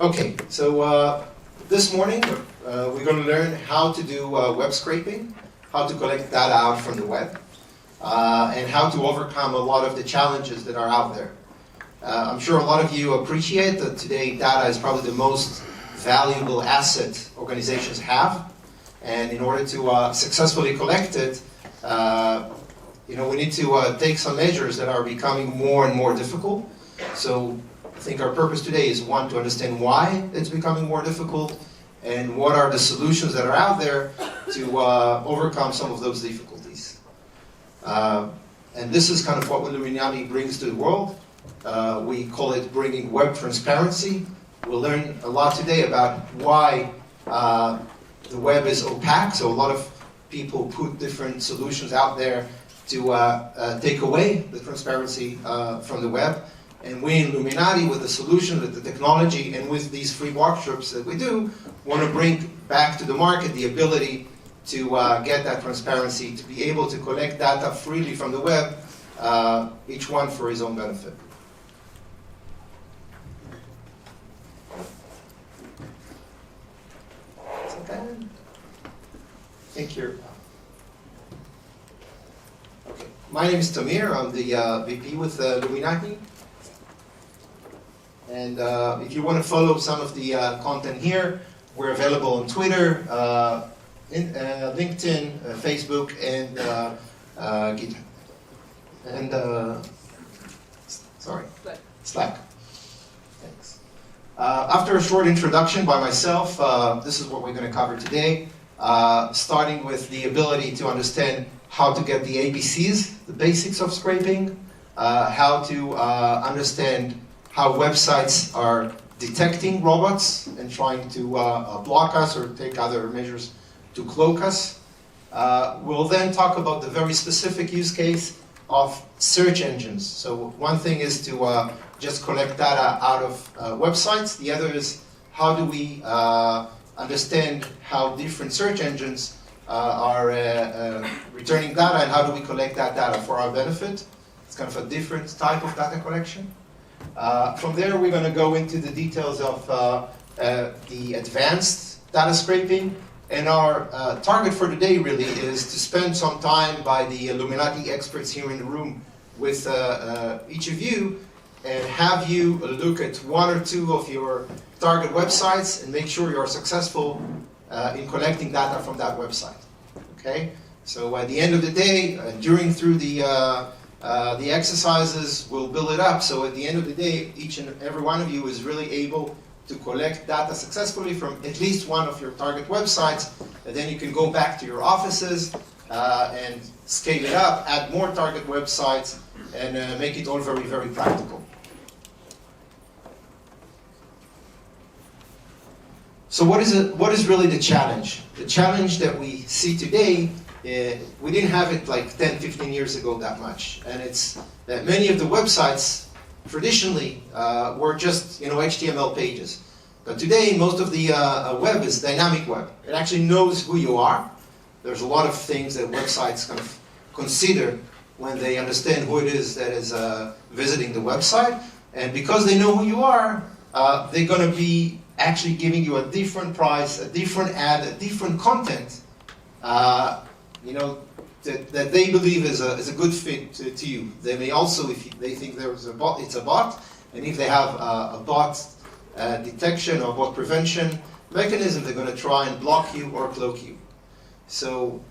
Okay, so this morning we're going to learn how to do web scraping, how to collect data out from the web, and how to overcome a lot of the challenges that are out there. I'm sure a lot of you appreciate that today data is probably the most valuable asset organizations have, and in order to successfully collect it, we need to take some measures that are becoming more and more difficult. So I think our purpose today is, one, to understand why it's becoming more difficult, and what are the solutions that are out there to overcome some of those difficulties. And this is kind of what Luminati brings to the world. We call it bringing web transparency. We'll learn a lot today about why the web is opaque. So a lot of people put different solutions out there to take away the transparency from the web. And we in Luminati, with the solution, with the technology, and with these free workshops that we do, want to bring back to the market the ability to get that transparency, to be able to collect data freely from the web, each one for his own benefit. Okay. I think you're... Okay. My name is Tamir. I'm the VP with Luminati. And if you want to follow some of the content here, we're available on Twitter, LinkedIn, Facebook, and GitHub. And Slack. Thanks. After a short introduction by myself, this is what we're going to cover today, starting with the ability to understand how to get the ABCs, the basics of scraping, how to understand how websites are detecting robots and trying to block us or take other measures to cloak us. We'll then talk about the very specific use case of search engines. So one thing is to just collect data out of websites. The other is, how do we understand how different search engines are returning data, and how do we collect that data for our benefit? It's kind of a different type of data collection. From there, we're going to go into the details of the advanced data scraping. And our target for today really is to spend some time by the Luminati experts here in the room with each of you, and have you look at one or two of your target websites and make sure you're successful in collecting data from that website. Okay? So at the end of the day, through the exercises will build it up, so at the end of the day, each and every one of you is really able to collect data successfully from at least one of your target websites, and then you can go back to your offices and scale it up, add more target websites, and make it all very, very practical. So what is really the challenge? The challenge that we see today, we didn't have it like 10, 15 years ago that much. And it's that many of the websites traditionally were just HTML pages. But today, most of the web is dynamic web. It actually knows who you are. There's a lot of things that websites kind of consider when they understand who it is that is visiting the website. And because they know who you are, they're going to be actually giving you a different price, a different ad, a different content that they believe is a good fit to you. They may also, if they think there's a bot, it's a bot, and if they have a bot detection or bot prevention mechanism, they're going to try and block you or cloak you. So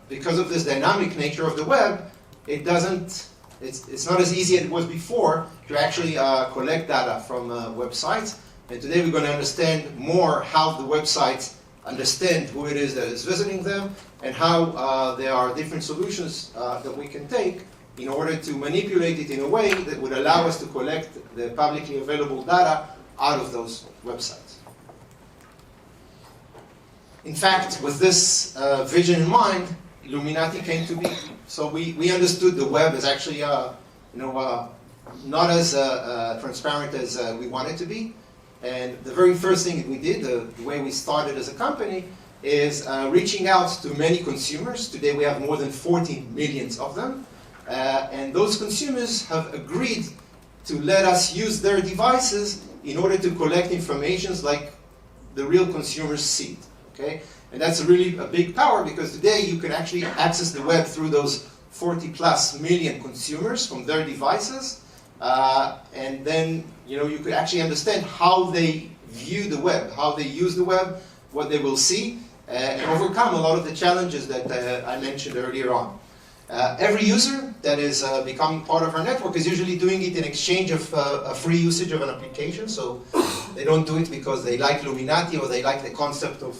because of this dynamic nature of the web, it's not as easy as it was before to actually collect data from websites. And today we're going to understand more how the websites understand who it is that is visiting them, and how there are different solutions that we can take in order to manipulate it in a way that would allow us to collect the publicly available data out of those websites. In fact, with this vision in mind, Luminati came to be. So we understood the web is actually not as transparent as we want it to be. And the very first thing that we did, the way we started as a company, is reaching out to many consumers. Today we have more than 40 million of them. And those consumers have agreed to let us use their devices in order to collect informations like the real consumers see it, okay? And that's really a big power, because today you can actually access the web through those 40+ million consumers from their devices, and then you could actually understand how they view the web, how they use the web, what they will see, and overcome a lot of the challenges that I mentioned earlier on. Every user that is becoming part of our network is usually doing it in exchange of a free usage of an application, so they don't do it because they like Luminati or they like the concept of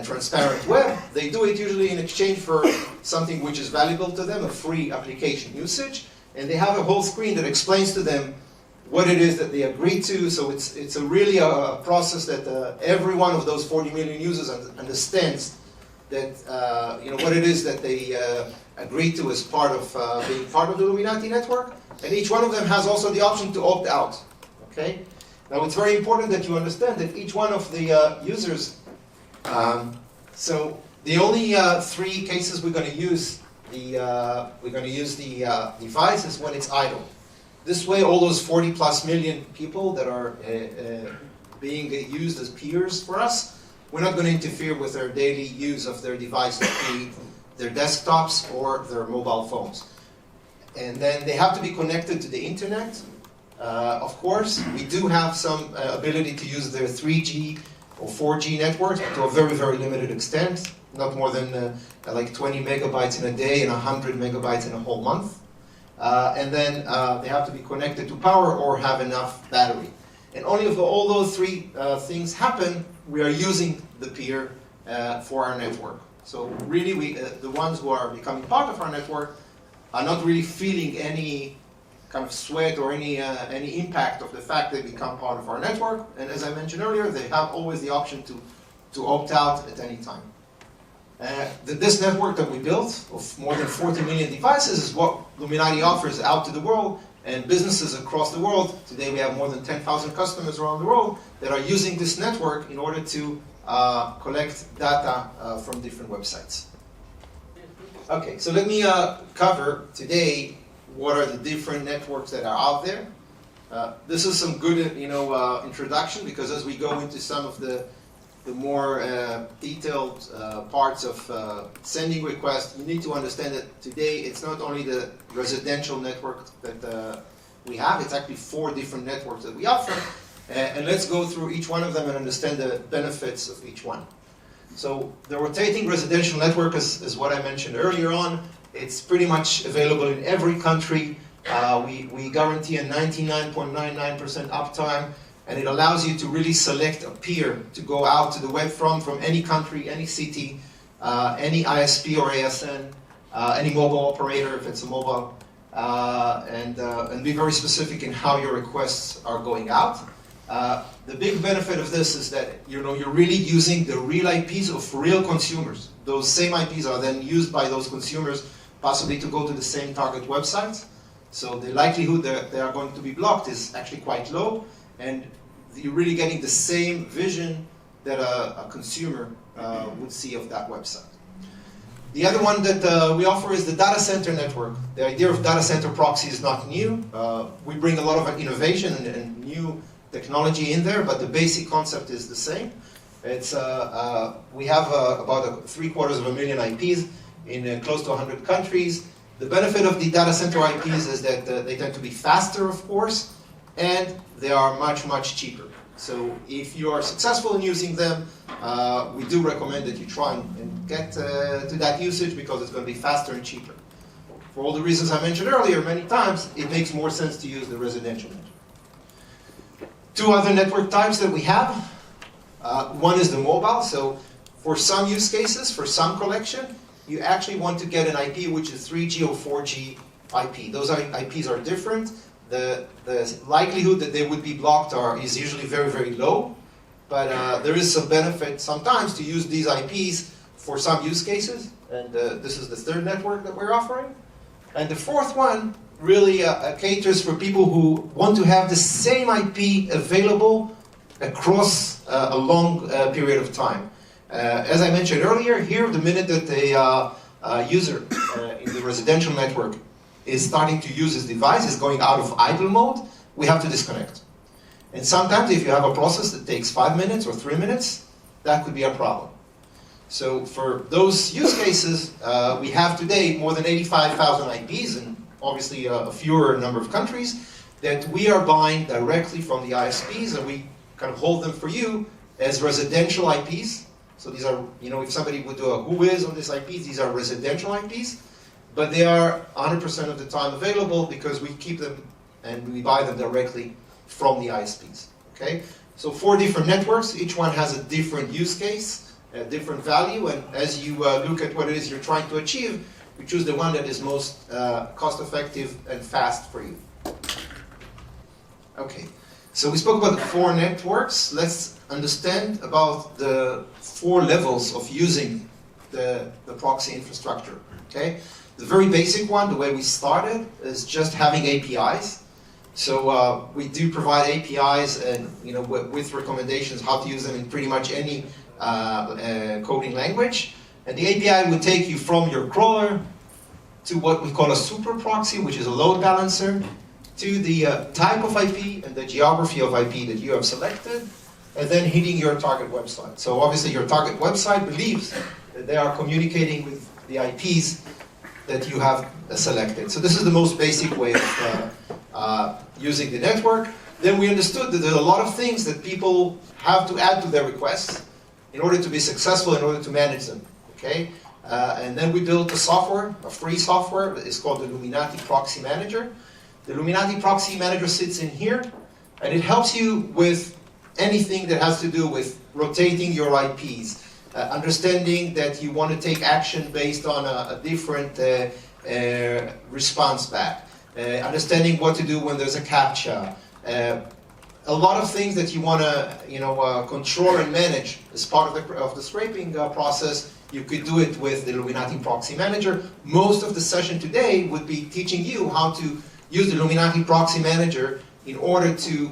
transparent web. They do it usually in exchange for something which is valuable to them, a free application usage, and they have a whole screen that explains to them what it is that they agree to. So it's really a process that every one of those 40 million users understands that what it is that they agree to as part of being part of the Luminati network, and each one of them has also the option to opt out. Okay. Now it's very important that you understand that each one of the users. So the only 3 cases we're going to use the device is when it's idle. This way, all those 40+ million people that are being used as peers for us, we're not going to interfere with their daily use of their devices, be their desktops or their mobile phones. And then they have to be connected to the internet. Of course, we do have some ability to use their 3G or 4G networks, but to a very, very limited extent, not more than like 20 megabytes in a day and 100 megabytes in a whole month. And then they have to be connected to power or have enough battery. And only if all those 3 things happen, we are using the peer for our network. So really, the ones who are becoming part of our network are not really feeling any kind of sweat or any impact of the fact they become part of our network. And as I mentioned earlier, they have always the option to opt out at any time. This network that we built of more than 40 million devices is what Luminati offers out to the world, and businesses across the world. Today we have more than 10,000 customers around the world that are using this network in order to collect data from different websites. Okay, so let me cover today what are the different networks that are out there. This is some good introduction, because as we go into some of the more detailed parts of sending requests, you need to understand that today it's not only the residential network that we have, it's actually 4 different networks that we offer. And let's go through each one of them and understand the benefits of each one. So the rotating residential network is what I mentioned earlier on. It's pretty much available in every country. We guarantee a 99.99% uptime. And it allows you to really select a peer to go out to the web from any country, any city, any ISP or ASN, any mobile operator if it's a mobile, and be very specific in how your requests are going out. The big benefit of this is that you're really using the real IPs of real consumers. Those same IPs are then used by those consumers possibly to go to the same target websites. So the likelihood that they are going to be blocked is actually quite low. And you're really getting the same vision that a consumer would see of that website. The other one that we offer is the data center network. The idea of data center proxy is not new. We bring a lot of innovation and new technology in there, but the basic concept is the same. It's we have about 750,000 IPs in close to 100 countries. The benefit of the data center IPs is that they tend to be faster, of course, and they are much, much cheaper. So if you are successful in using them, we do recommend that you try and get to that usage, because it's going to be faster and cheaper. For all the reasons I mentioned earlier, many times, it makes more sense to use the residential network. 2 other network types that we have. One is the mobile. So for some use cases, for some collection, you actually want to get an IP which is 3G or 4G IP. Those IPs are different. The likelihood that they would be blocked is usually very, very low, but there is some benefit sometimes to use these IPs for some use cases, and this is the 3rd network that we're offering. And the 4th one really caters for people who want to have the same IP available across a long period of time. As I mentioned earlier, here, the minute that a user in the residential network is starting to use his device, is going out of idle mode, we have to disconnect. And sometimes if you have a process that takes 5 minutes or 3 minutes, that could be a problem. So for those use cases, we have today more than 85,000 IPs and obviously a fewer number of countries that we are buying directly from the ISPs, and we kind of hold them for you as residential IPs. So these are, you know, if somebody would do a who is on this IP, these are residential IPs, but they are 100% of the time available because we keep them and we buy them directly from the ISPs, okay? So 4 different networks, each one has a different use case, a different value, and as you look at what it is you're trying to achieve, we choose the one that is most cost-effective and fast for you. Okay, so we spoke about the 4 networks. Let's understand about the 4 levels of using the proxy infrastructure, okay? The very basic one, the way we started, is just having APIs. So we do provide APIs and, you know, with recommendations how to use them in pretty much any coding language. And the API would take you from your crawler to what we call a super proxy, which is a load balancer, to the type of IP and the geography of IP that you have selected, and then hitting your target website. So obviously your target website believes that they are communicating with the IPs that you have selected. So this is the most basic way of using the network. Then we understood that there are a lot of things that people have to add to their requests in order to be successful, in order to manage them, okay? And then we built a software, a free software, that is called the Luminati Proxy Manager. The Luminati Proxy Manager sits in here, and it helps you with anything that has to do with rotating your IPs, understanding that you want to take action based on a different response back, understanding what to do when there's a CAPTCHA, a lot of things that you want to, you know, control and manage as part of the scraping process. You could do it with the Luminati Proxy Manager. Most of the session today would be teaching you how to use the Luminati Proxy Manager in order to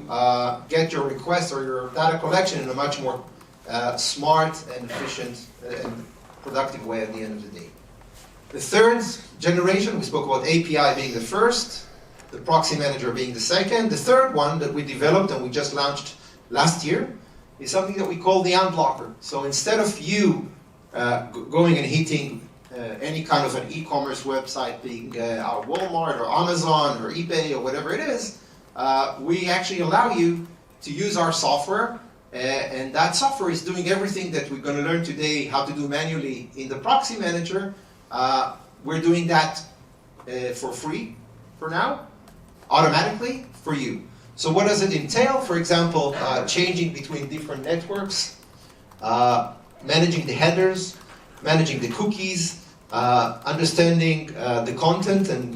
get your request or your data collection in a much more smart and efficient and productive way at the end of the day. The third generation, we spoke about API being the first, the Proxy Manager being the second. The third one that we developed and we just launched last year is something that we call the Unblocker. So instead of you going and hitting any kind of an e-commerce website, being our Walmart or Amazon or eBay or whatever it is, we actually allow you to use our software, and that software is doing everything that we're going to learn today how to do manually in the Proxy Manager. We're doing that for free for now, automatically for you. So what does it entail? For example, changing between different networks, managing the headers, managing the cookies, understanding the content and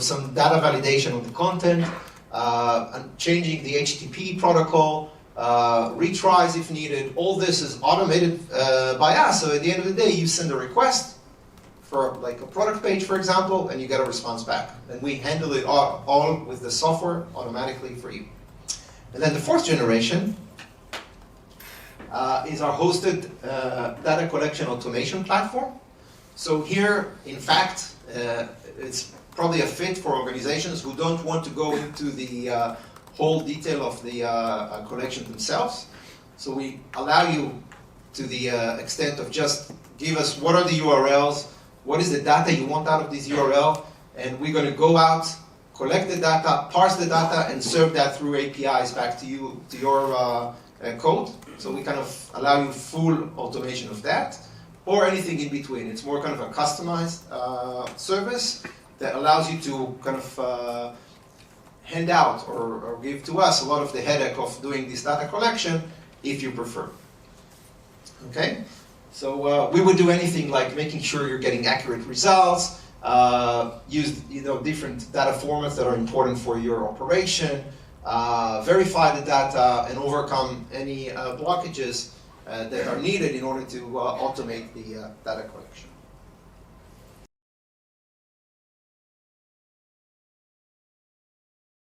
some data validation of the content, and changing the HTTP protocol, retries if needed. All this is automated by us. So at the end of the day, you send a request for like a product page, for example, and you get a response back. And we handle it all with the software automatically for you. And then the fourth generation is our hosted data collection automation platform. So here, in fact, it's probably a fit for organizations who don't want to go into the whole detail of the collection themselves. So we allow you to the extent of just give us what are the URLs, what is the data you want out of this URL, and we're going to go out, collect the data, parse the data, and serve that through APIs back to you, to your code. So we kind of allow you full automation of that, or anything in between. It's more kind of a customized service that allows you to kind of hand out or give to us a lot of the headache of doing this data collection if you prefer. Okay? So we would do anything like making sure you're getting accurate results, use different data formats that are important for your operation, verify the data, and overcome any blockages that are needed in order to automate the data collection.